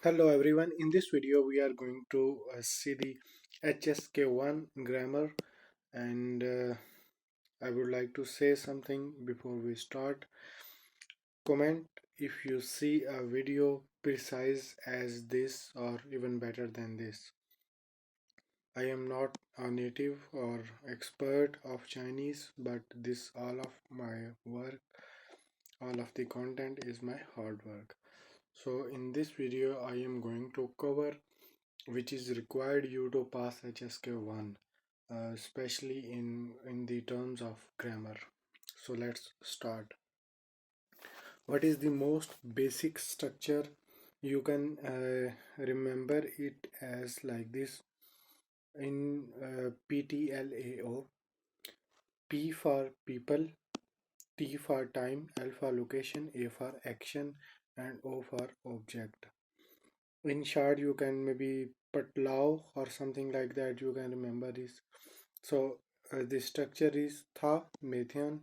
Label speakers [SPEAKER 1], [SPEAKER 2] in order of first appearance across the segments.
[SPEAKER 1] Hello everyone, in this video we are going to see the HSK1 grammar and I would like to say something before we start. Comment if you see a video precise as this or even better than this. I am not a native or expert of Chinese, but this all of my work, all of the content is my hard work. So in this video I am going to cover which is required you to pass HSK1, especially in the terms of grammar. So let's start. What is the most basic structure? You can remember it as like this in PTLAO: P for people, T for time, L for location, A for action, and O for object. In short, you can maybe patlaw or something like that. You can remember this. So the structure is tha methian.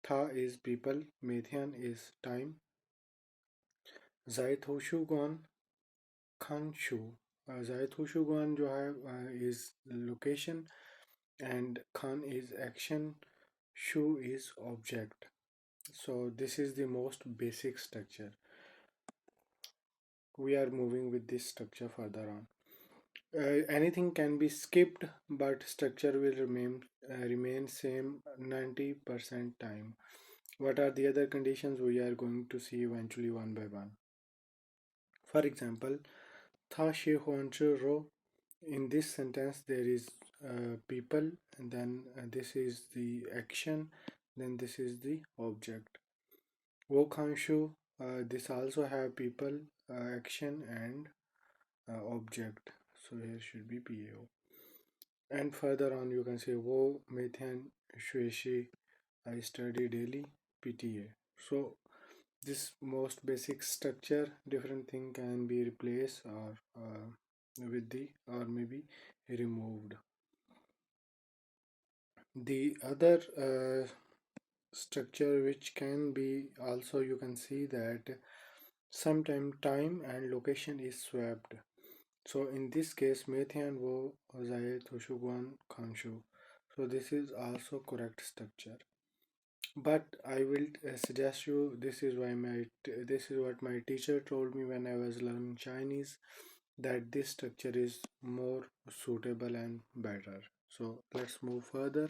[SPEAKER 1] Tha is people, methian is time. Zaithoshuguan Khanshu. Zaithoshuguan जो है is location and Khan is action. Shu is object. So this is the most basic structure. We are moving with this structure further on. Anything can be skipped, but structure will remain same 90% time. What are the other conditions? We are going to see eventually one by one. For example, tha shi huan zhi ro. In this sentence, there is people, and then this is the action, then this is the object. Wo khan shu. This also have people, action, and object. So here should be PAO. And further on you can say wo methan shui I study daily PTA. So this most basic structure, different thing can be replaced or with the or maybe removed. The other structure which can be also, you can see that sometime time and location is swapped. So in this case, Methian wo zaye Thoshuguan Khanshu. So this is also correct structure. But I will suggest you, this is what my teacher told me when I was learning Chinese, that this structure is more suitable and better. So let's move further.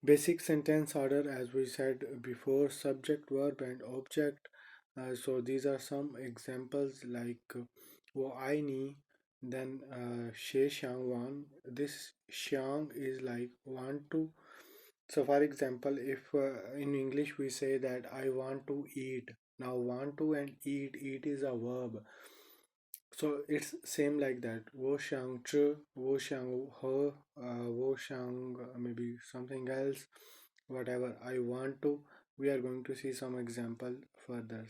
[SPEAKER 1] Basic sentence order, as we said before: subject, verb, and object. So these are some examples like wo I ni, then she xiang wan. This xiang is like want to. So for example, if in English we say that I want to eat. Now want to and eat is a verb. So it's same like that. Wo xiang zhi, wo xiang he, wo xiang maybe something else, whatever I want to. We are going to see some example further.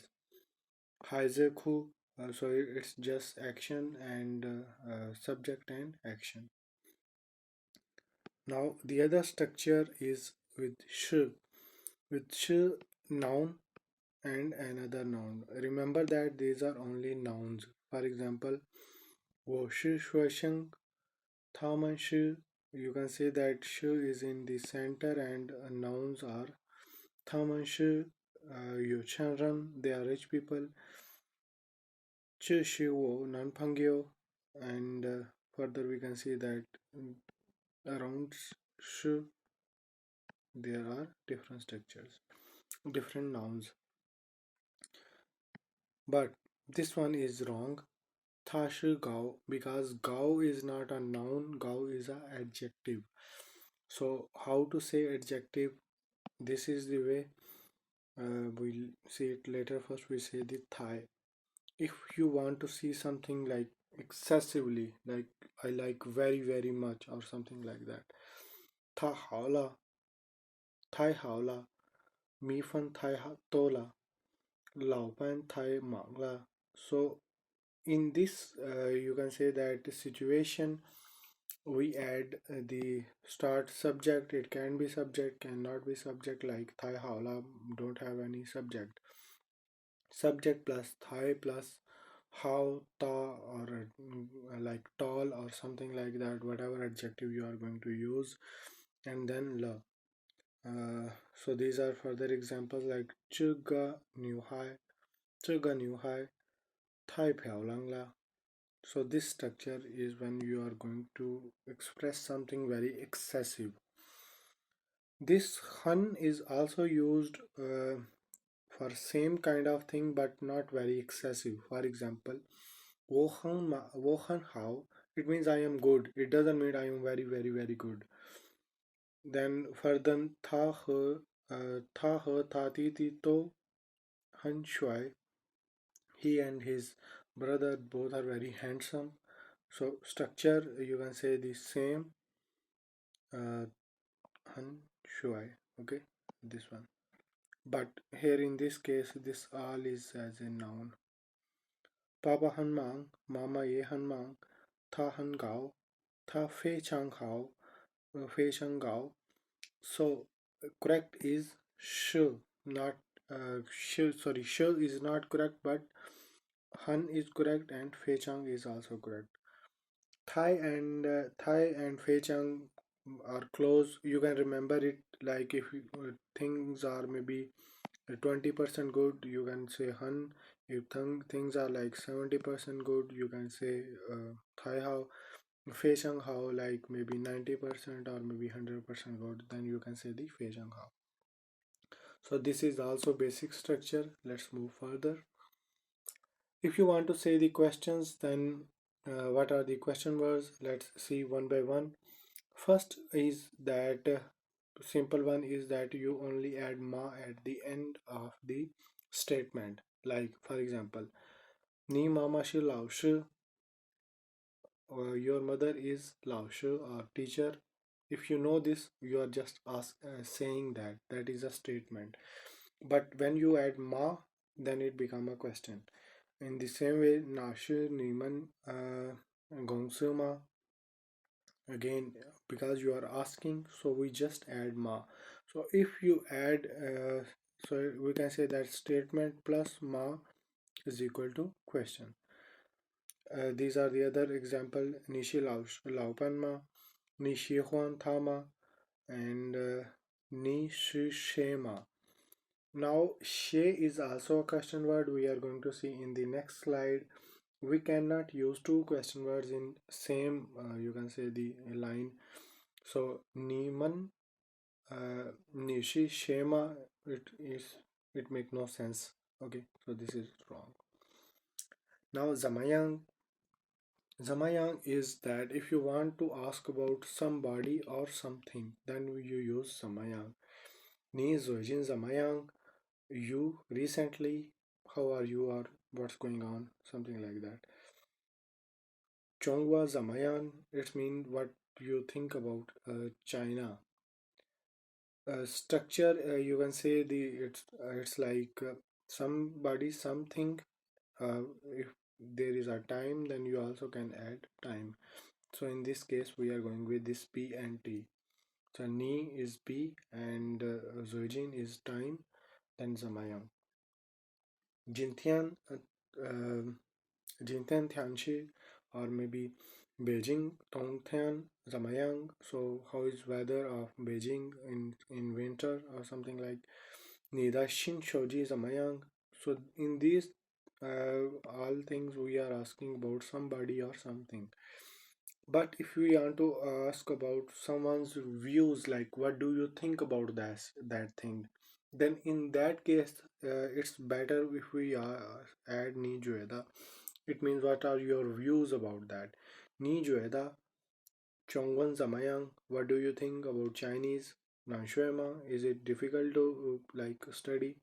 [SPEAKER 1] Haize ku, so it's just action and subject and action. Now the other structure is with sh. With sh, noun and another noun. Remember that these are only nouns. For example, 我是学生, 他们是. You can say that sh is in the center and nouns are 他们是有钱人, they are rich people. 这是我男朋友, and further we can see that around sh there are different structures, different nouns. But this one is wrong. Tha shi gao, because gao is not a noun, gao is an adjective. So how to say adjective? This is the way. We'll see it later. First we say the thigh. If you want to see something like excessively, like I like very much or something like that, tha haola, thai haola, mi fan thai tola, lao ban thai mangla. So in this you can say that the situation we add the start subject. It can be subject, cannot be subject, like thai haola don't have any subject. subject plus thai plus how, ta, or like tall or something like that, whatever adjective you are going to use, and then la. So these are further examples like chiga new high, chiga new high, thai piao lang la. So this structure is when you are going to express something very excessive. This hun is also used for same kind of thing but not very excessive. For example, wo han how, it means I am good. It doesn't mean I am very very very good. Then further tha he ta ti ti to han shuai. He and his brother both are very handsome. So structure you can say the same. Han shuai. Okay, this one. But here in this case, this all is as a noun. Papa han mang, mama ye han mang, tha han gao, tha fei chang hao, fei chang gao. So correct is sh, not sh. Sorry, sh is not correct, but han is correct and fei chang is also correct. Thai and fei chang are close. You can remember it like if things are maybe 20% good, you can say hun. If things are like 70% good, you can say thai how. Fei chang how like maybe 90% or maybe 100% good, then you can say the fei chang how. So this is also basic structure. Let's move further. If you want to say the questions, then what are the question words? Let's see one by one. First is that simple one is that you only add ma at the end of the statement. Like for example, ni mama shi lao shi, or your mother is lao shi or teacher. If you know this, you are just saying that that is a statement. But when you add ma, then it become a question. In the same way, na shi ni man gong su ma. Again, because you are asking, so we just add ma. So if you add so we can say that statement plus ma is equal to question. These are the other example: nishi laupan ma, nishi huan thama, and ni shi shema. Now she is also a question word. We are going to see in the next slide. We cannot use two question words in same you can say the line. So Niman Nishi Shema, it make no sense. Okay, so this is wrong. Now Zamayang is that if you want to ask about somebody or something, then you use Zamayang. Ni Zojin Zamayang, you recently, how are you or what's going on, something like that. Chongwa Zamayang, it means what you think about China. Structure you can say the it's like somebody something. If there is a time, then you also can add time. So in this case we are going with this p and t. So ni is p and zojin is time, then zamayang. Jintian Jintian Tianchi, or maybe Beijing Tongtian Zamayang. So how is weather of Beijing in winter or something like Nida Shin Shoji Zamayang. So in these all things we are asking about somebody or something. But if we want to ask about someone's views, like what do you think about that thing, then in that case it's better if we add ni jueda. It means what are your views about that. Ni jueda chongwan zamayang, what do you think about Chinese? Nanshuema, is it difficult to like study?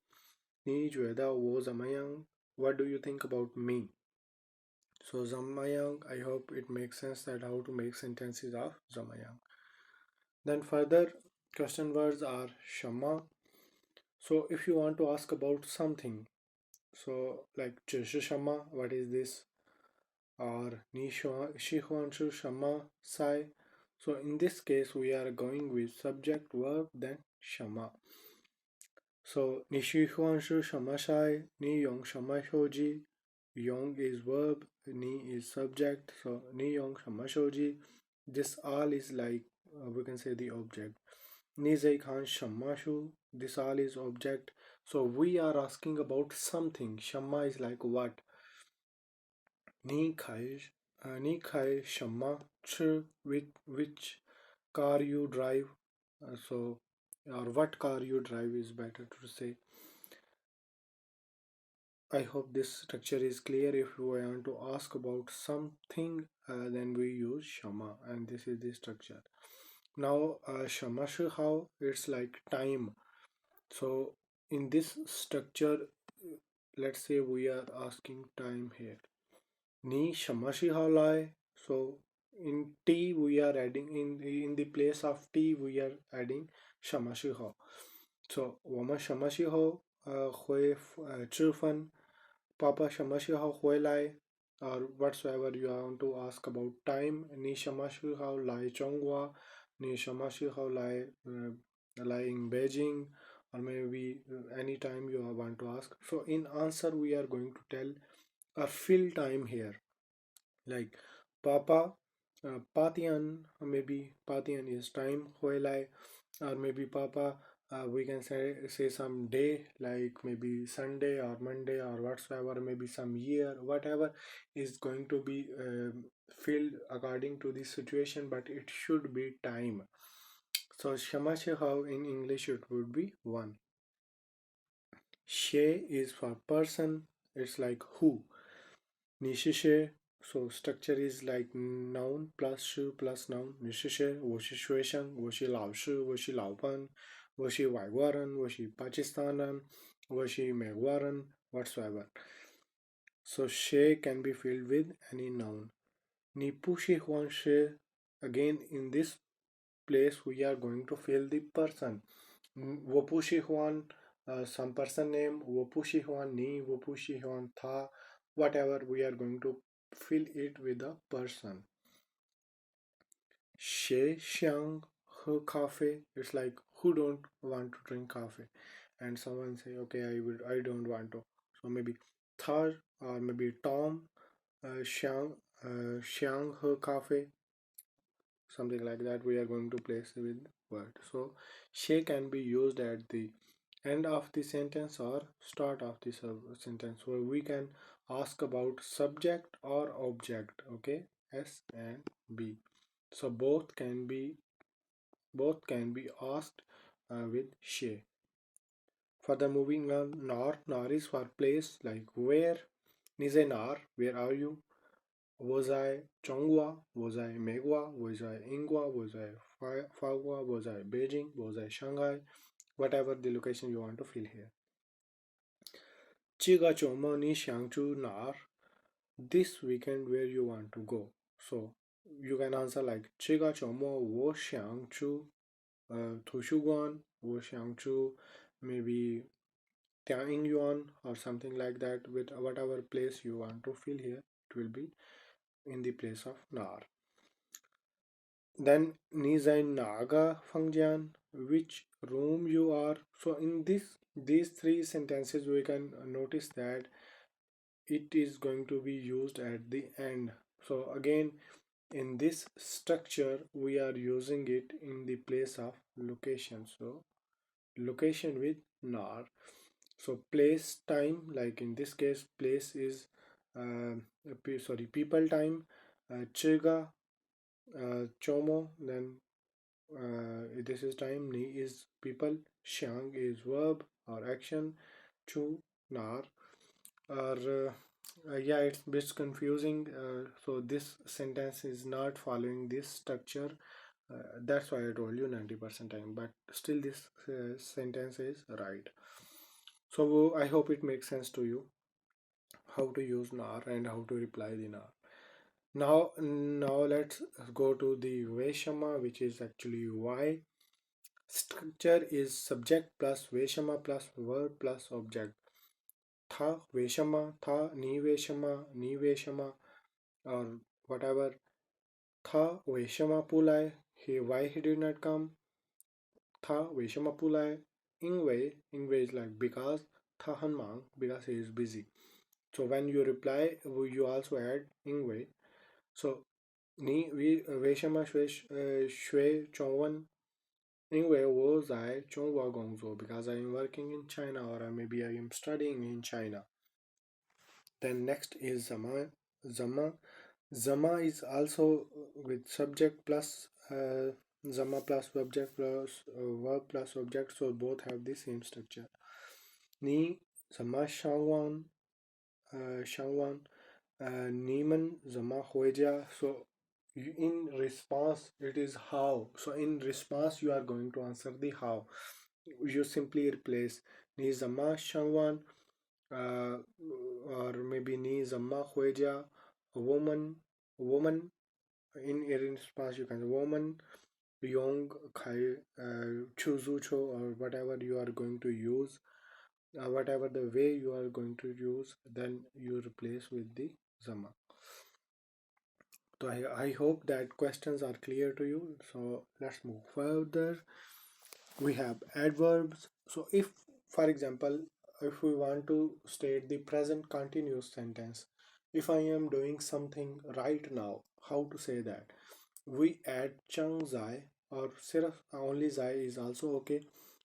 [SPEAKER 1] Ni jueda wo zamayang, what do you think about me? So Zamayang, I hope it makes sense that how to make sentences of Zamayang. Then further question words are Shama. So if you want to ask about something, so like Shama, what is this? Or Ni Shihuanshu Shama Sai. So in this case we are going with subject verb then Shama. So 你喜欢吃什么菜？你用什么手机？用 is verb, 你 is subject. So 你用什么手机? This all is like we can say the object. 你在看什么书? This all is object. So we are asking about something. Shamma is like what? 你开什么吃? Which car you drive? So or what car you drive is better to say. I hope this structure is clear. If we want to ask about something, then we use shama, and this is the structure. Now, shama how it's like time. So, in this structure, let's say we are asking time here. Ni shama how lai. So, in T we are adding in the place of T we are adding shama how. So, 我们什么时候会吃饭？Papa 什么时候回来 or whatsoever you want to ask about time 你什么时候来中国你什么时候来 in Beijing or maybe any time you want to ask so in answer we are going to tell a fill time here like Papa Patian maybe Patian is time 回来 or maybe Papa we can say some day like maybe Sunday or Monday or whatsoever maybe some year whatever is going to be filled according to the situation but it should be time so shamashi how in English it would be one shei is for person it's like who Nishishe, so structure is like noun plus shi plus noun. 你是谁？我是学生，我是老板，我是外国人，我是巴基斯坦人，我是美国人, whatsoever. So she can be filled with any noun. 你不喜欢谁? Again, in this place we are going to fill the person. 我不喜欢 some person name, 我不喜欢你，我不喜欢他, whatever we are going to fill it with a person. 谁想喝咖啡? It's like who don't want to drink coffee, and someone say, okay, I don't want to. So maybe Thar or maybe Tom, xiang 喝咖啡, something like that. We are going to place with word. So she can be used at the end of the sentence or start of the sentence. So we can ask about subject or object. Okay, S and B. So both can be asked with she. Further moving on, nor is for place like where. Nize nar, where are you? Was I Chonghua? Was I Megwa? Was I Ingwa? Was I Fagua? Was I Beijing? Was I Shanghai? Whatever the location you want to fill here. 这个周末你想去哪儿? This weekend where you want to go. So you can answer like 这个周末我想去图书馆，我想去 maybe 电影院 or something like that with whatever place you want to fill here. It will be in the place of nar. Then Ni sein which room you are. So in these three sentences we can notice that it is going to be used at the end. So again in this structure we are using it in the place of location. So location with nar. So place time like in this case place is people time. Chiga chomo then this is time ni is people xiang is verb or action chu nar or yeah it's a bit confusing so this sentence is not following this structure that's why I told you 90% time but still this sentence is right so I hope it makes sense to you how to use nar and how to reply the nar now let's go to the Veshama which is actually why. Structure is subject plus Veshama plus verb plus object. Tha Veshama, tha ni Veshama or whatever. Tha Veshama Pulai, why he did not come. Tha Veshama Pulai ingwei is like because, tha han mang, because he is busy. So when you reply, you also add ingwei. So ni we weishama shui chongwen ingwei wo zai chongwa gongzuo, because I am working in China, or maybe I am studying in China. Then next is zama. Zama is also with subject plus zama plus subject plus verb plus object, so both have the same structure. Ni zama shangwan, niman zama hueja. So in response it is how. So in response you are going to answer the how. You simply replace ni zama shangwan, uh, or maybe ni zama hueja, woman. In response you can say woman yong kai chuzu cho, or whatever you are going to use, whatever the way you are going to use, then you replace with the zama. So I hope that questions are clear to you. So let's move further. We have adverbs. So if, for example, if we want to state the present continuous sentence, if I am doing something right now, how to say that? We add chang zai, or sirf only zai is also okay.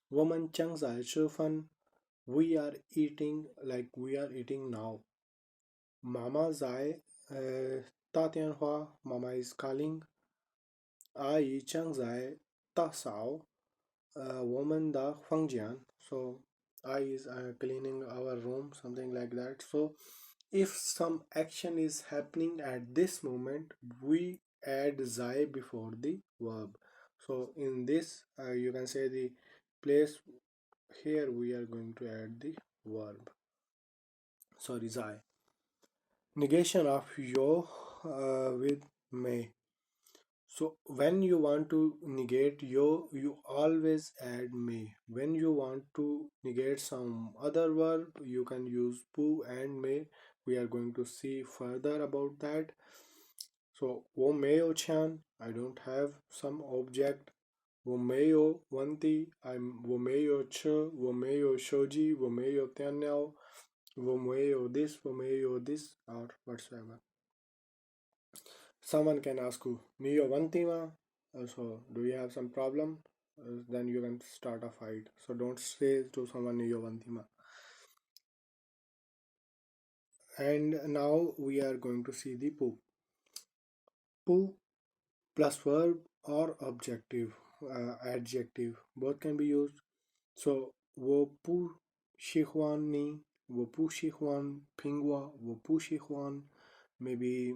[SPEAKER 1] Woman chang zai fan. We are eating, like we are eating now. Mama zai ta tian hua. Mama is calling. Ai chang zai ta sao. Woman da huangjian. So I is cleaning our room, something like that. So if some action is happening at this moment, we add zai before the verb. So in this you can say the place, here we are going to add the verb, sorry, zai. Negation of yo with may. So when you want to negate yo, you always add may. When you want to negate some other verb, you can use pu and may. We are going to see further about that. So wo mayo chan, I don't have some object. Wo mayo wanti, I'm wo mayo che, wo mayo shoji, wo mayo tianyao, wo mayo this, wo mayo this, or whatsoever. Someone can ask you, Miyo Vantima, so do you have some problem? Then you can start a fight. So don't say to someone Miyo Vantima. And now we are going to see the pu. Pu plus verb or objective, adjective, both can be used. So wo pu shihuan ni, wo pu shihuan pingwa, wo pu shihuan, maybe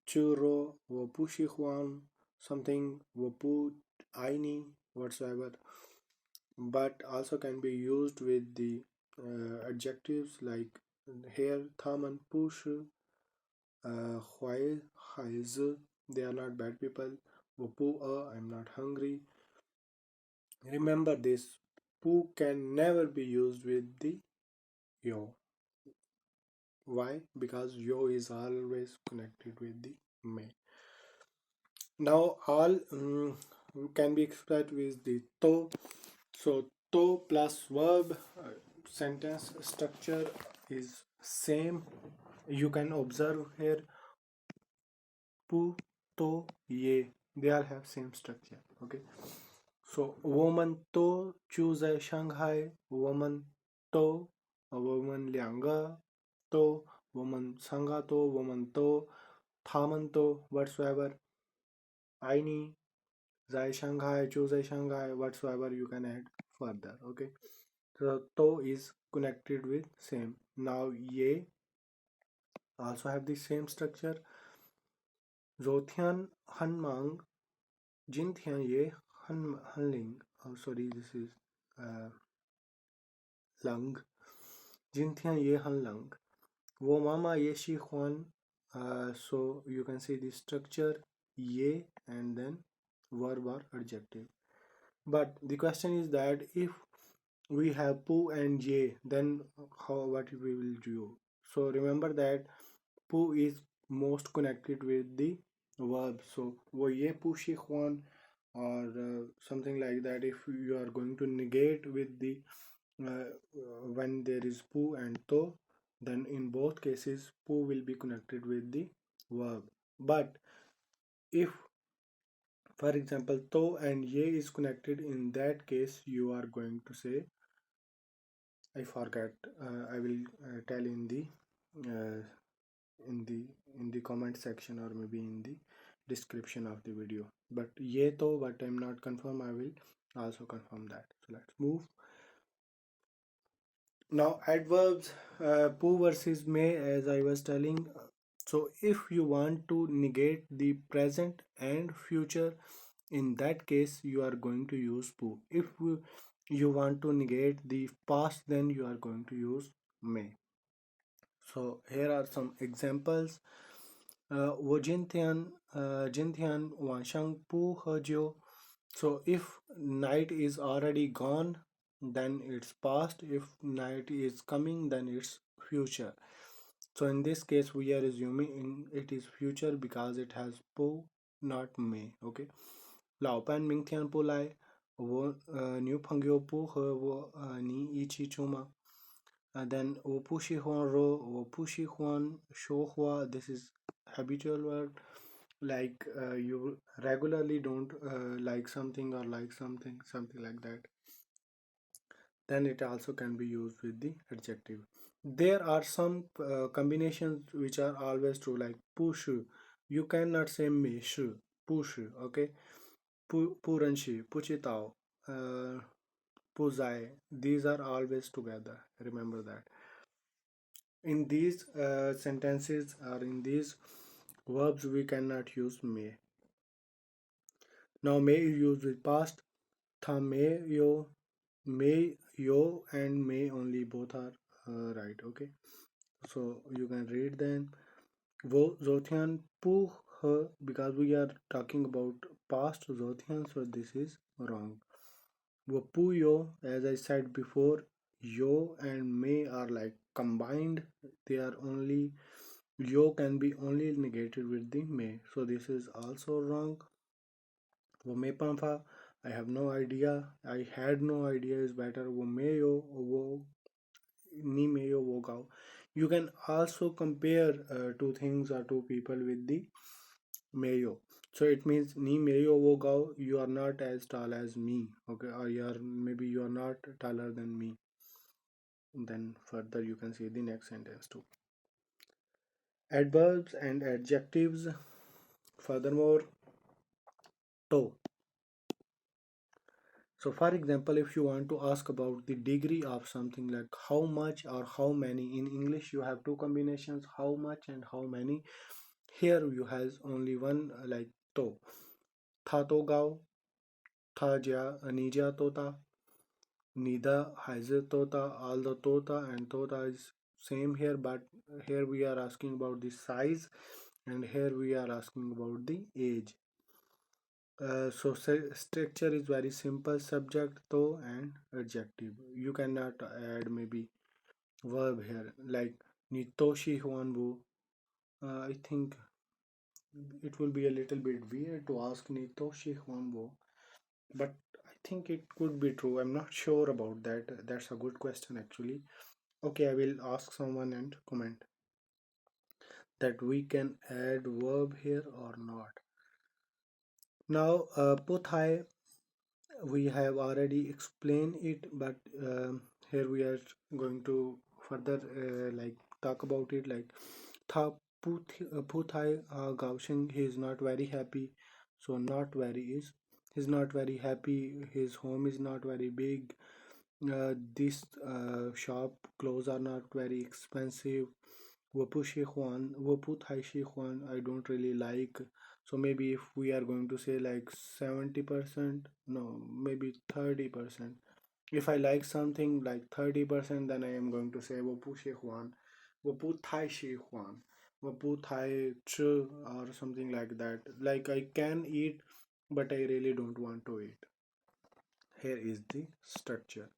[SPEAKER 1] churro, wo pu shihuan something, wo pu aini, whatsoever. But also can be used with the adjectives like here thaman push, huai haiz, they are not bad people. Wo pu I'm not hungry. Remember this, pu can never be used with the yo. Why? Because yo is always connected with the may. Now all can be expressed with the to. So to plus verb, sentence structure is same. You can observe here pu, to, ye, they all have same structure. Okay. So woman to choose a Shanghai, woman to, a woman lianga to, woman sanga to, woman to, thaman to, whatsoever. Aini, zai Shanghai, choose a Shanghai, whatsoever you can add further. Okay. So to is connected with same. Now ye also have the same structure. Zothian hanmang, jinthian ye hanling. Oh, sorry, this is lung. Jinthian ye hanlang. Wo mama ye shi huan. So you can see the structure ye and then verb or adjective. But the question is that if we have pu and ye, then what we will do? So remember that pu is most connected with the verb. So wo ye pu shi huan, or something like that. If you are going to negate with the when there is pu and to, then in both cases pu will be connected with the verb. But if, for example, to and ye is connected, in that case you are going to say, I forgot. I will tell uh, in the in the comment section, or maybe in the description of the video. But ye to, but I'm not confirm. I will also confirm that. So let's move. Now adverbs, pu versus may, as I was telling. So if you want to negate the present and future, in that case you are going to use pu. If you want to negate the past, then you are going to use may. So here are some examples. वो जिनथियन वाशंग पू हजो. So if night is already gone, then it's past. If night is coming, then it's future. So in this case we are assuming it is future because it has po, not may. Okay. Lao pan mingtian po lai wo new pangyo po he wo ni ichi chuma. And then wo pushi huan ro wo pushi huan sho hua. This is habitual word, like you regularly don't like something or like something like that, then it also can be used with the adjective. There are some combinations which are always true, like push. You cannot say mish, push. Okay. Puranshi, puchitao, uh, puzai, these are always together, remember that. In these sentences, or in these verbs, we cannot use may. Now may is used with past. Tha may yo and may only, both are right. Okay, so you can read them. Wo zothian pu her, because we are talking about past zothian, so this is wrong. Wo pu yo, as I said before, yo and may are like combined. They are only, yo can be only negated with the may, so this is also wrong. वो मे पंफा, I have no idea, I had no idea is better. वो Mayo, वो ni meyo wo gao. You can also compare two things or two people with the mayo. So it means ni meyo wo gao, you are not as tall as me. Okay, or you are, maybe you are not taller than me. Then further you can see the next sentence too. Adverbs and adjectives. Furthermore, to. So for example, if you want to ask about the degree of something, like how much or how many, in English you have two combinations, how much and how many. Here you has only one, like to. Tha to gao, tha jia, anija tota, nida haize tota, all the tota and tota is same here, but here we are asking about the size, and here we are asking about the age. So structure is very simple: subject, to, and adjective. You cannot add maybe verb here, like nitoshi huanbu. I think it will be a little bit weird to ask nitoshi huanbu, but I think it could be true. I'm not sure about that. That's a good question actually. Okay, I will ask someone and comment that we can add verb here or not. Now, puthai, we have already explained it, but here we are going to further like talk about it, like tha puthai gaushing, he is not very happy. So not very is, he's not very happy, his home is not very big, this shop clothes are not very expensive. Wapu Shi Huan, Wapu Thai Shi Huan, I don't really like. So maybe if we are going to say like 70%, no, maybe 30%. If I like something like 30%, then I am going to say Wapu Shi Huan, Wapu Thai Shi Huan, Wapu Thai Chu, or something like that. Like I can eat, but I really don't want to eat. Here is the structure.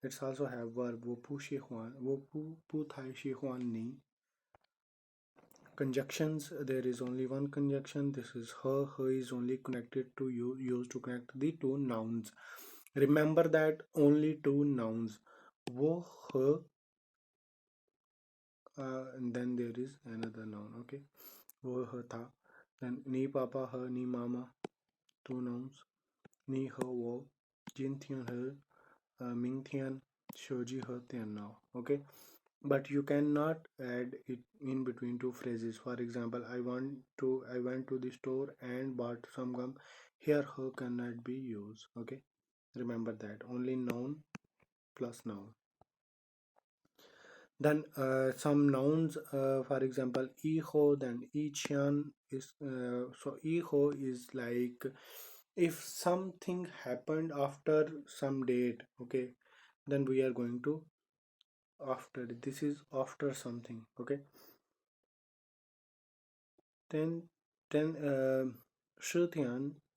[SPEAKER 1] It's also have verb wo pu shi huan, wo pu thai shi huan ni. Conjunctions, there is only one conjunction. This is her. Her is only connected to you, used to connect the two nouns. Remember that only two nouns, wo, her, and then there is another noun. Okay, wo, her, tha. Then ni papa, her, ni mama, two nouns. Ni, her, wo, jin, tian, her, ming, tian, shoji, her, tian, now. Okay, but you cannot add it in between two phrases. For example, I went to the store and bought some gum. Here, her cannot be used. Okay, remember that only noun plus noun. Then some nouns, for example, iho, then qian is iho is like if something happened after some date. Okay, then we are going to after, this is after something. Okay, then 10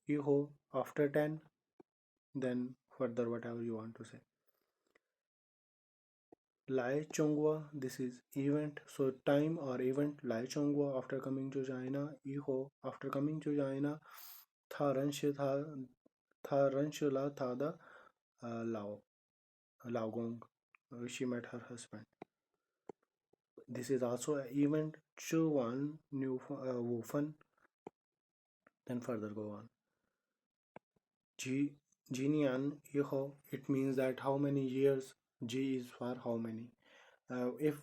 [SPEAKER 1] iho after 10, then further whatever you want to say. Lai Chongwa, this is event. So time or event Lai Chongwa after coming to China. Iho after coming to China. Tha Ranshi Tha Ranshula Tha the Lao Laogong. She met her husband. This is also an event. Chu Wan New Wufan. Then further go on. Ji Jinian Iho. It means that how many years. Ji is for how many. If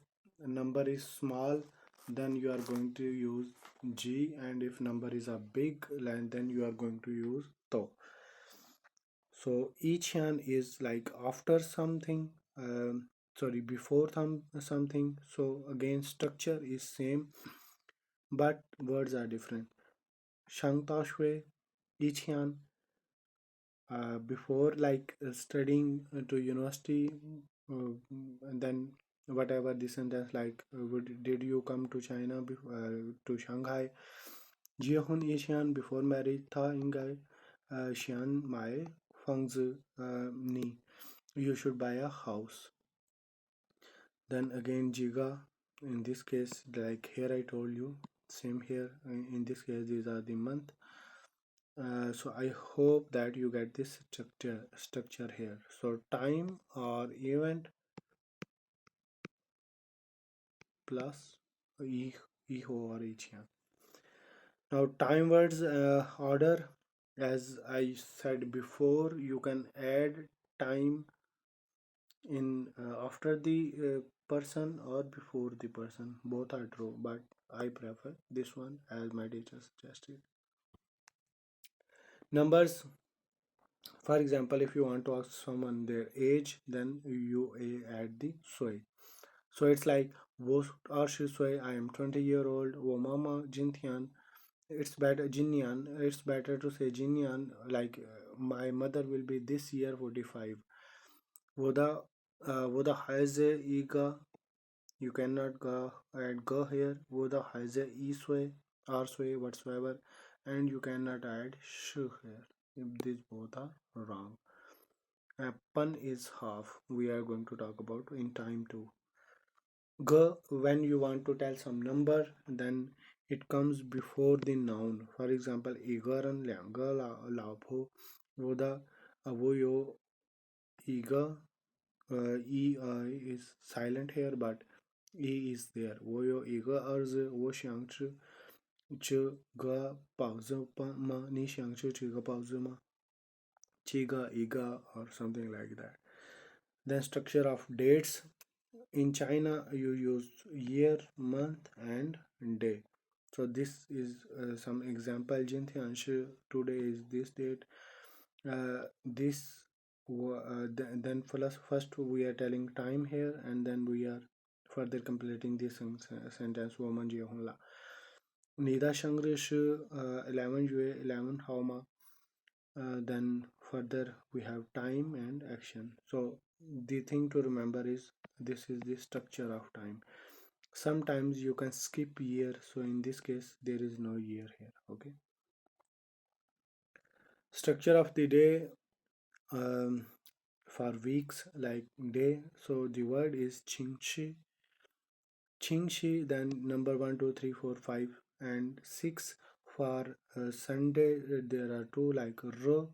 [SPEAKER 1] a number is small, then you are going to use g, and if number is a big line, then you are going to use to. So each hand is like after something, sorry, before something. So again structure is same, but words are different. Shang Tashwe, each hand, before like studying to university, and then whatever the sentence like did you come to China to Shanghai. Jiehun Asian before marriage tha ingai Xian mai fangzi ni, you should buy a house. Then again Jiga, in this case like here I told you, same here in this case these are the month. So I hope that you get this structure here. So time or event plus iho or ichia. Now time words order, as I said before, you can add time in after the person or before the person. Both are true, but I prefer this one as my teacher suggested. Numbers. For example, if you want to ask someone their age, then you add the soy. So it's like wo arshi soy, I am 20-year-old. Wo mama jintian. It's better jinyan. It's better to say jinyan. Like my mother will be this year 45. Woda woda haize iga. You cannot go add go here. Woda haize iswe arswe whatsoever, and you cannot add shu here. If these both are wrong. Pun is half. We are going to talk about in time too. G, when you want to tell some number, then it comes before the noun. For example, igaran lyanga lapho voda avoyo iga. E is silent here, but e is there. Voyo iga arz wo xiang chi chi ga pauze ma ni xiang chi chi ga pauze ma chi ga iga, or something like that. Then structure of dates. In China, you use year, month, and day. So this is some example. Jintianshu, today is this date. Then first we are telling time here, and then we are further completing this sentence. Woman Jehunla. Nida Shangrish 11 Yue 11 Hauma. Then further we have time and action. So the thing to remember is this is the structure of time. Sometimes you can skip year, so in this case there is no year here. Okay, structure of the day, um, for weeks like day, so the word is qingshi, then number 1 2 3 4 5 and 6. For Sunday there are two like ro,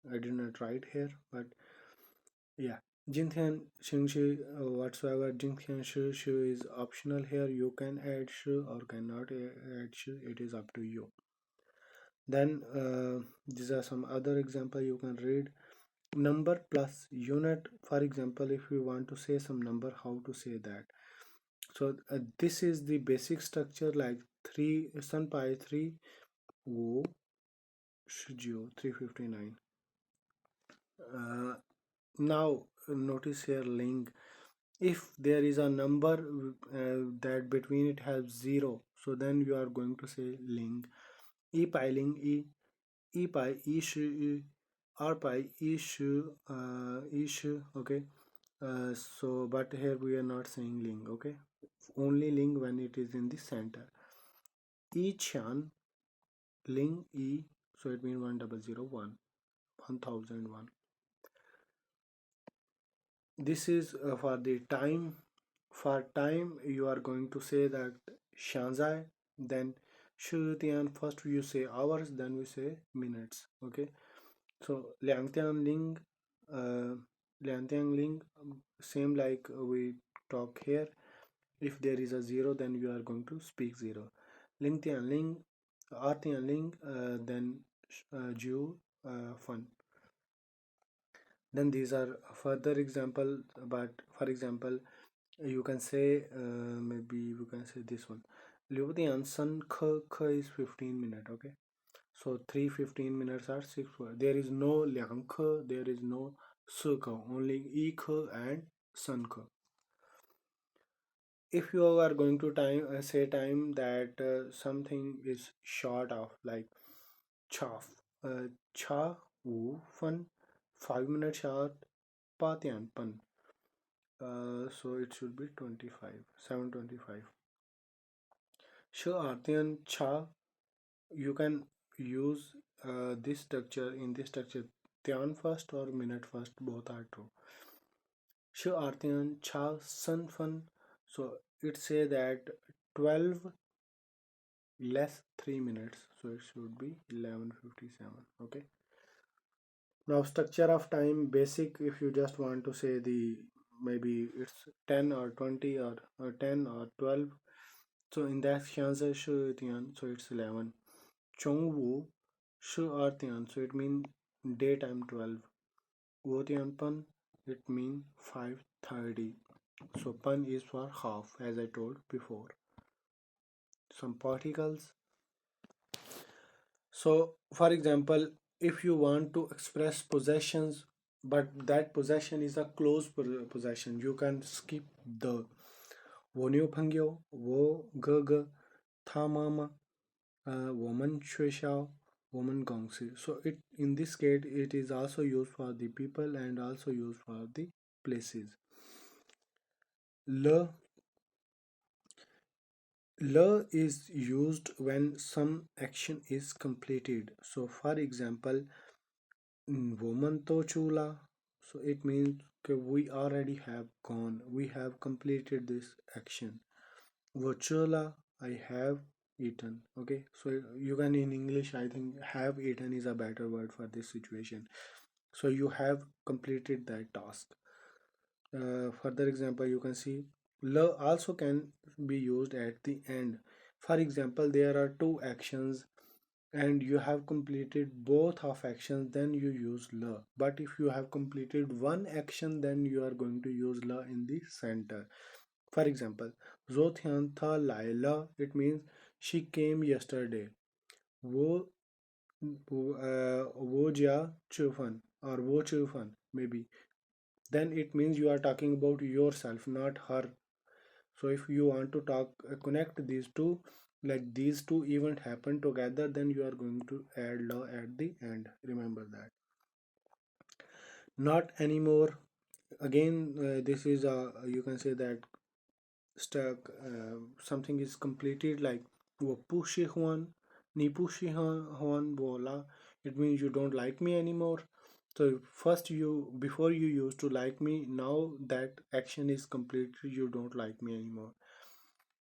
[SPEAKER 1] I did not write here, but yeah. Jingtian Xingshi whatsoever Jingtian Shu is optional here. You can add Shu or cannot add Shu. It is up to you. Then these are some other example you can read. Number plus unit. For example, if you want to say some number, how to say that? So this is the basic structure like 3 sun pi 3 wo shujio 359. Now notice here link. If there is a number that between it has 0, so then you are going to say link. E pi ling e pi e shu e, r pi e shu e shu. Okay. So but here we are not saying ling. Okay, only ling when it is in the center. E qian ling e, so it means 1001 1001. This is for the time. For time you are going to say that shanzai, then shutian, first you say hours, then we say minutes. Okay, so liangtian ling, uh, liangtian ling, same like we talk here. If there is a 0, then you are going to speak 0. Lingtian ling, artian ling, then ju fun. Then these are further example, but for example you can say maybe you can say this one. Liudian sun k is 15 minute. Okay, so 3 15 minutes are 6 words. There is no liang ke, there is no su ke, only e ke and sun ke. If you are going to time say time that something is short of like chaff, cha wu fun 5 minutes short pa tian pan, so it should be 25 725. Sure, artian cha, you can use this structure. In this structure tian first or minute first, both are true. Sure, artian cha sun fun, so it say that 12 less 3 minutes, so it should be 11:57. Okay, now structure of time basic. If you just want to say the maybe it's 10 or 20 or 10 or 12, so in that xiang shu tian, so it's 11. Chong wu shu er tian, so it means daytime 12. Wo tian pan, it means 5:30. So pan is for half, as I told before. Some particles. So, for example, if you want to express possessions, but that possession is a close possession, you can skip the wo niu pengyo, wo ge ge, ta mama, woman shui xiao, woman gongsi. So it in this case it is also used for the people and also used for the places. Le Le is used when some action is completed. So for example, woman to chula, so it means we already have gone, we have completed this action. Wo chula, I have eaten. Okay, so you can in English I think have eaten is a better word for this situation. So you have completed that task. Further example you can see la also can be used at the end. For example, there are two actions and you have completed both of actions, then you use la. But if you have completed one action, then you are going to use la in the center. For example, Zothyantha tha laila, it means she came yesterday. wo wo ja chufan or wo chufan maybe, then it means you are talking about yourself, not her. So if you want to talk connect these two, like these two events happen together, then you are going to add law at the end. Remember that. Not anymore. Again, this is a, you can say that stuck, something is completed like wo pushi huan ni pushi huan bola, it means you don't like me anymore. So first you, before you used to like me, now that action is completed, you don't like me anymore.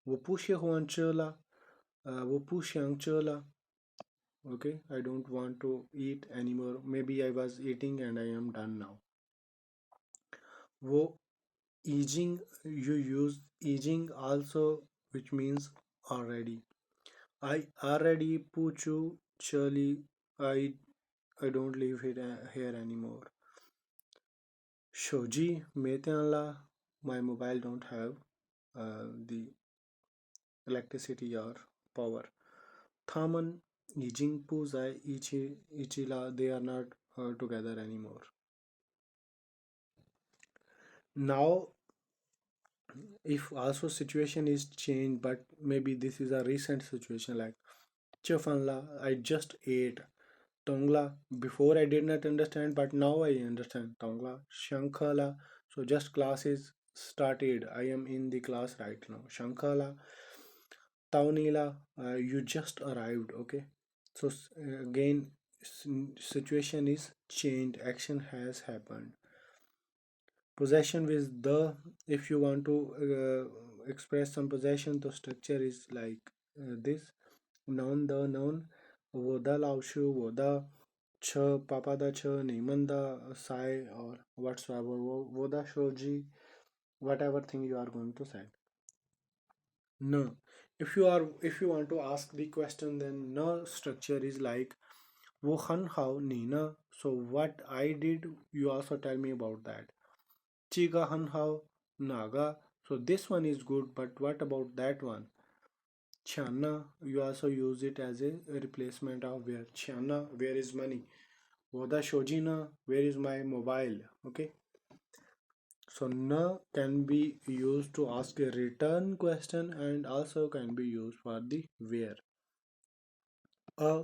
[SPEAKER 1] Wo pushi huan chela, wo pushi ang chela, Okay, I don't want to eat anymore. Maybe I was eating and I am done now. वो easing, you use easing also, which means already. I already put you surely. I don't live here anymore. Shoji metanla, my mobile don't have the electricity or power. Thaman Yijing Puzai Ichila, they are not together anymore. Now, if also situation is changed, but maybe this is a recent situation like Chofanla, I just ate. Tongla, before I did not understand, but now I understand. Tongla, Shankala, so just classes started. I am in the class right now. Shankala, Taunila, you just arrived, okay? So again, situation is changed, action has happened. Possession with the, if you want to express some possession, the structure is like this. Noun, the noun, wo da lao shu, wo da ch, papa da ch, neman da sai, or whatsoever, wo da shoji, whatever thing you are going to say. No. If you want to ask the question, then no structure is like wo han hao nina. So what I did, you also tell me about that. Chiga han hao naga. So this one is good, but what about that one? Chana, you also use it as a replacement of where. Chana, where is money? Woda shojina, where is my mobile? Okay. So na can be used to ask a return question and also can be used for the where. Uh,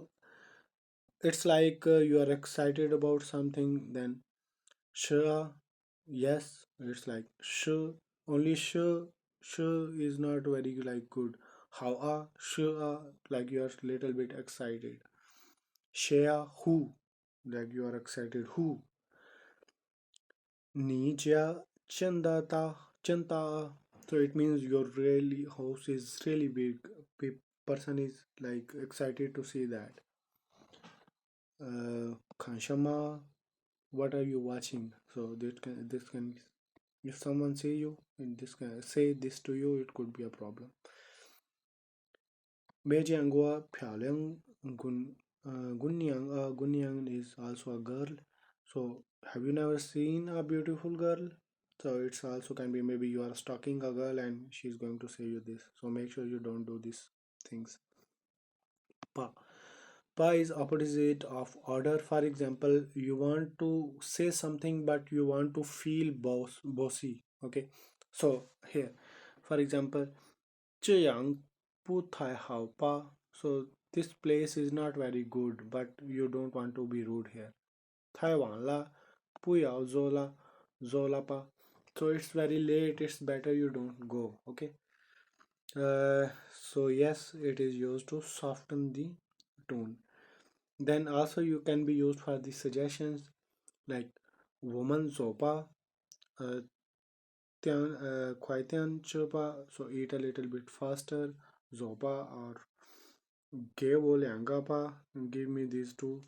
[SPEAKER 1] it's like you are excited about something, then sure, yes, it's like sure, only sure, sure is not very like good. How are sure, like you are little bit excited. Share who, like you are excited who. Nija chandata chanta, so it means your really house is really big. Person is like excited to see that. Kanshama, what are you watching? So this can if someone say you and this can say this to you, it could be a problem. Beji angua pyaleng gun gunyang, gunyang is also a girl. So have you never seen a beautiful girl? So it's also can be maybe you are stalking a girl and she's going to say you this. So make sure you don't do these things. Pa. Pa is opposite of order. For example, you want to say something but you want to feel bossy. Okay. So here, for example, 这样不太好吧? So this place is not very good, but you don't want to be rude here. 太晚了，不要走了，走了吧. So it's very late. It's better you don't go. Okay. So yes, it is used to soften the tone. Then also you can be used for the suggestions like woman sopa, uh, kwaitian chopa, so eat a little bit faster, zopa or give pa, give me these two.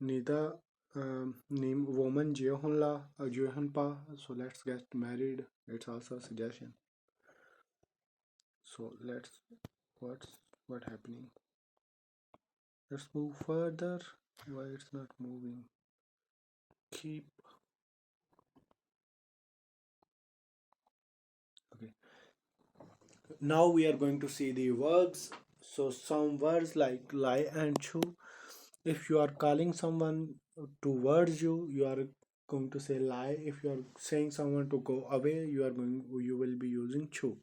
[SPEAKER 1] Nida name woman jeonla pa, so let's get married. It's also a suggestion. So let's what happening. Let's move further. Why it's not moving? Keep. Okay. Now we are going to see the verbs. So some words like lie and chew. If you are calling someone towards you, you are going to say lie. If you are saying someone to go away, you will be using chew.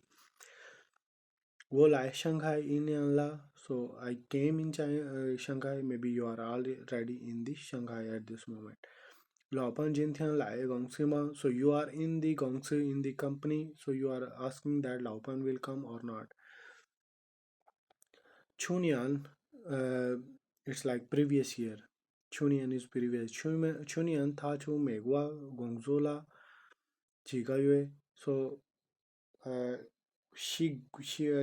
[SPEAKER 1] Wo lai Shanghai in Allah. So I came in Shanghai. Maybe you are already in the Shanghai at this moment. 老板今天来公司吗? So you are in the Gongsi in the company. So you are asking that 老板 will come or not. Chunian, it's like previous year. Chunian is previous. Chunian 他去美国工作了几个月. So she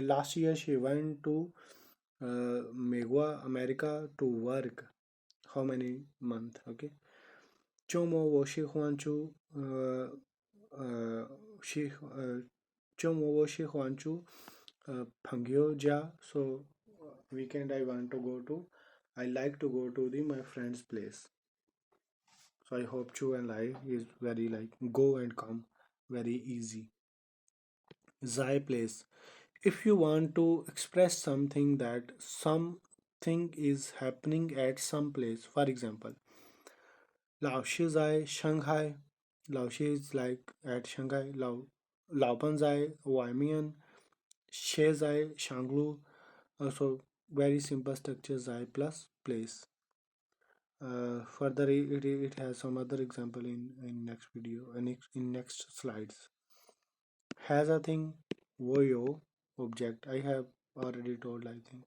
[SPEAKER 1] last year she went to Megwa America to work. How many month? Okay. 周末我喜欢去喜周末我喜欢去朋友家. So weekend I want to go to. I like to go to the my friend's place. So I hope Chu and I is very like go and come very easy. Zai place. If you want to express something that something is happening at some place, for example, Lao Shi Zai Shanghai. Lao Shi is like at Shanghai. Lao Pan Zai Waimian. She Zai Shanglu. Also very simple structure Zai plus place. Further, it has some other example in next video and in next slides. Has a thing, voyo object. I have already told. I think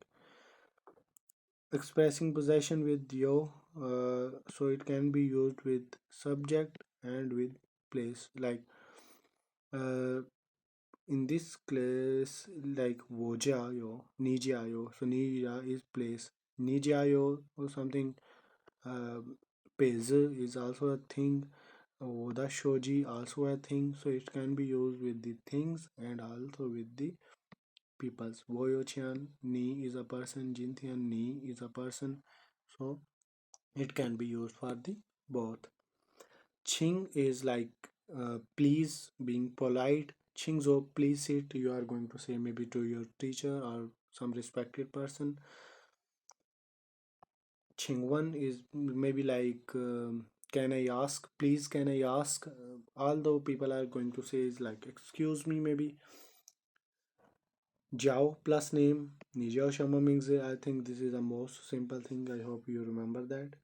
[SPEAKER 1] expressing possession with yo. So it can be used with subject and with place. Like uh, in this case, like wo yo, ni yo. So ni is place. Ni yo or something. Uh, Pez is also a thing. Oda shoji also a thing, so it can be used with the things and also with the peoples. Woyochian ni is a person, Jinthian ni is a person, so it can be used for the both. Qing is like please, being polite. Qingzo, please sit. You are going to say maybe to your teacher or some respected person. Chingwan is maybe like can I ask, please can I ask, although people are going to say is like excuse me maybe. Jiao plus name, ni jiao shama means I think this is the most simple thing. I hope you remember that.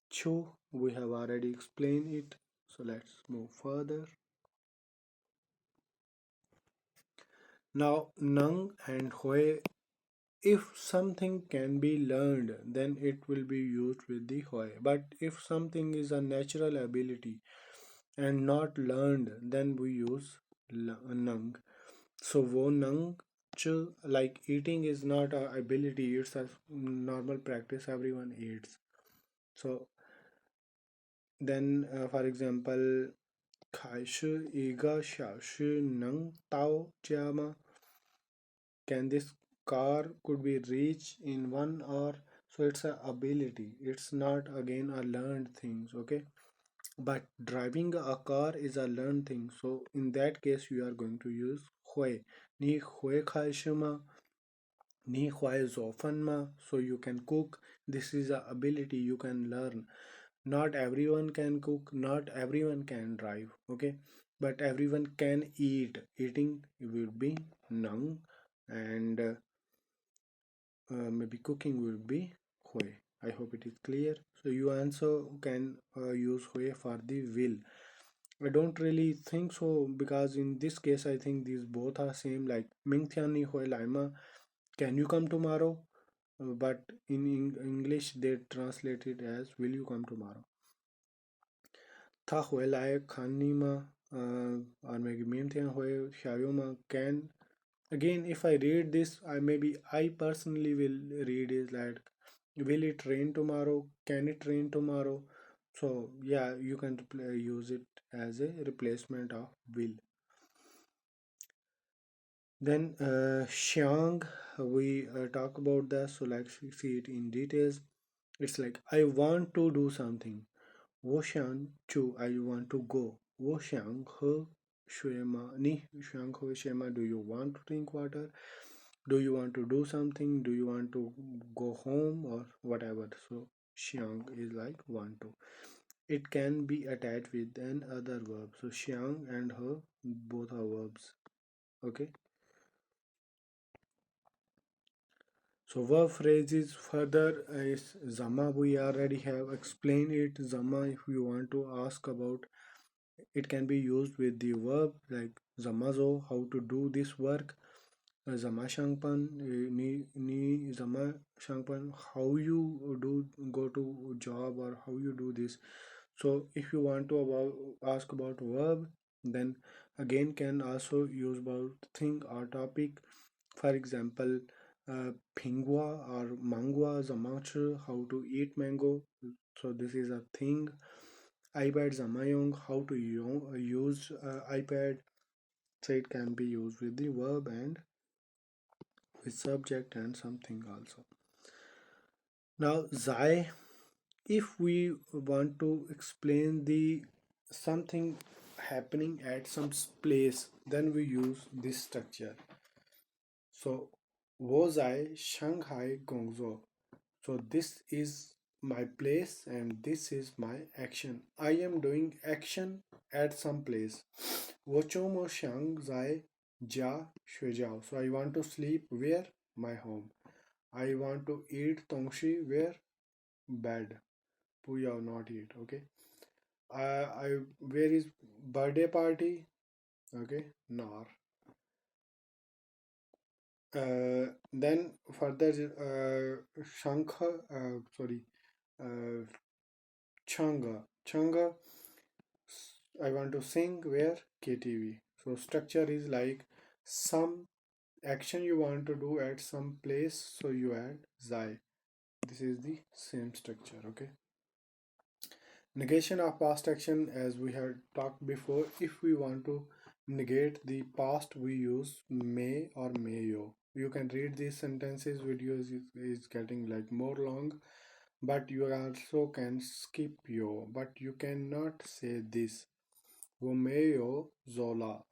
[SPEAKER 1] Chu, we have already explained it, so let's move further. Now Neng and Hui. If something can be learned, then it will be used with the Hui. But if something is a natural ability and not learned, then we use Neng. So wo Neng ch, like eating is not a ability, it's a normal practice, everyone eats. So then for example, 开始一个小时能到家吗? Can this car could be reached in 1 hour? So it's a ability, it's not again a learned things. Okay, but driving a car is a learned thing, so in that case you are going to use hui. Ni hui kai shima, ni hui zofan ma. So you can cook, this is a ability you can learn. Not everyone can cook, not everyone can drive. Okay, but everyone can eat. Eating will be nang, and maybe cooking will be hui. I hope it is clear. So you also can use hui for the will. I don't really think so, because in this case I think these both are same, like Ming Tian Ni Hui Laima, can you come tomorrow? But in English they translate it as will you come tomorrow? Tha Hui Lai Khan Ni Ma, or maybe Ming Tian Hui Xiao Ma can. Again, if I read this, I personally will read is like, will it rain tomorrow? Can it rain tomorrow? So yeah, you can use it as a replacement of will. Then xiang, we talk about that, so let's see it in details. It's like I want to do something. 我想去, I want to go. 我想喝水吗？你想喝水吗？ Do you want to drink water? Do you want to do something? Do you want to go home or whatever? So xiang is like want to. It can be attached with an other verb. So xiang and her both are verbs. Okay. So verb phrases further is zama. We already have explained it. Zama, if you want to ask about, it can be used with the verb like zamazo, how to do this work. Zama shangpan, ni zama shangpan, how you do go to job or how you do this. So if you want to ask about verb, then again can also use about thing or topic. For example, pingua or mangua zamachi, how to eat mango. So this is a thing. iPad zanmayang, how to use iPad. So it can be used with the verb and with subject and something also. Now zai, if we want to explain the something happening at some place, then we use this structure. So was I Shanghai Gongzhou? So this is my place and this is my action. I am doing action at some place. 我周末想在家睡觉. So I want to sleep where? My home. I want to eat tongshi where? Bed. Puya not eat. Okay. I where is birthday party? Okay. Nar. Then further shankha. Sorry. Uh, Changa. Changa, I want to sing where? KTV. So structure is like some action you want to do at some place, so you add zai. This is the same structure, okay? Negation of past action, as we had talked before, if we want to negate the past, we use may or mayo. You can read these sentences, videos is getting like more long, but you also can skip yo, but you cannot say this. Romeo Zola.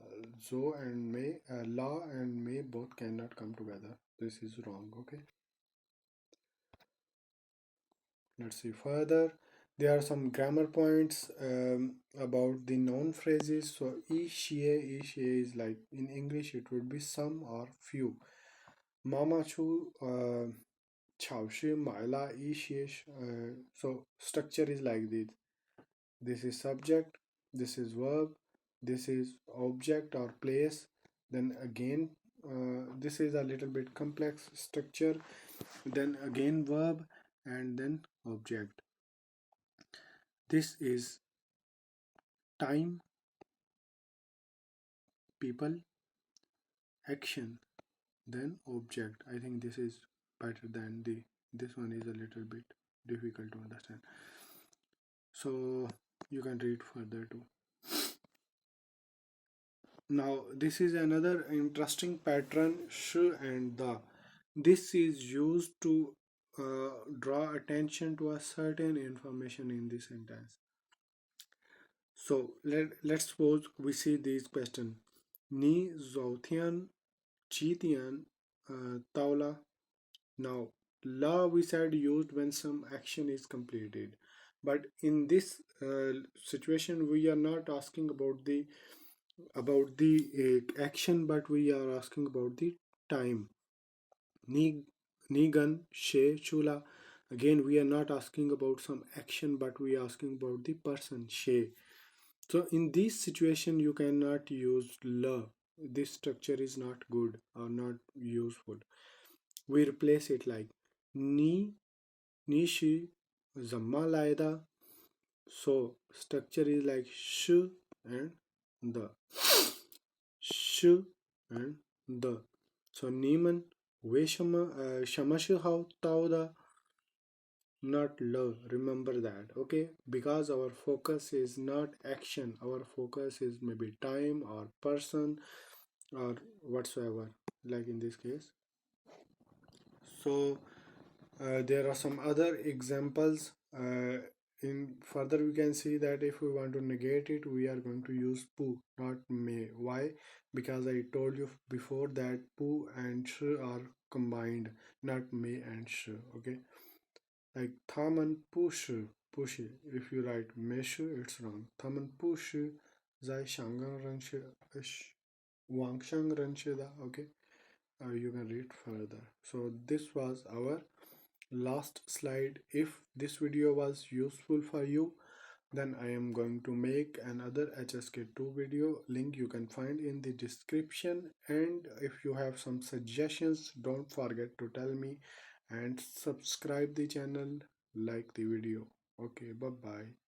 [SPEAKER 1] Zo and May, La and May both cannot come together. This is wrong, okay? Let's see further. There are some grammar points about the noun phrases. So, she is like in English, it would be some or few. Mama chu, chao shi, maila, she. So, structure is like this. This is subject, this is verb, this is object or place, then again this is a little bit complex structure, then again verb, and then object. This is time, people, action, then object. I think this is better than this one is a little bit difficult to understand, so you can read further too. Now, this is another interesting pattern, sh and the. This is used to draw attention to a certain information in the sentence. So, let's suppose we see this question. Ni Zotian Chitian Taula. Now, la we said used when some action is completed. But in this situation, we are not asking about the action, but we are asking about the time. Ni nigan she chula. Again, we are not asking about some action, but we are asking about the person she. So in this situation, you cannot use la. This structure is not good or not useful. We replace it like ni nishi zamma laida. So structure is like sh and the. Sh and the. So Neiman Shama Tauda, not love. Remember that, okay? Because our focus is not action, our focus is maybe time or person or whatsoever, like in this case. So there are some other examples. In further, we can see that if we want to negate it, we are going to use pu, not may. Why? Because I told you before that pu and sh are combined, not may and sh. Okay, like thaman push, push. If you write mesh, it's wrong. Thaman push, zai shangang ranshi, wang shang ranshi da. Okay, you can read further. So this was our last slide. If this video was useful for you, then I am going to make another HSK2 video. Link you can find in the description, and if you have some suggestions, don't forget to tell me and subscribe the channel, like the video. Okay, bye bye.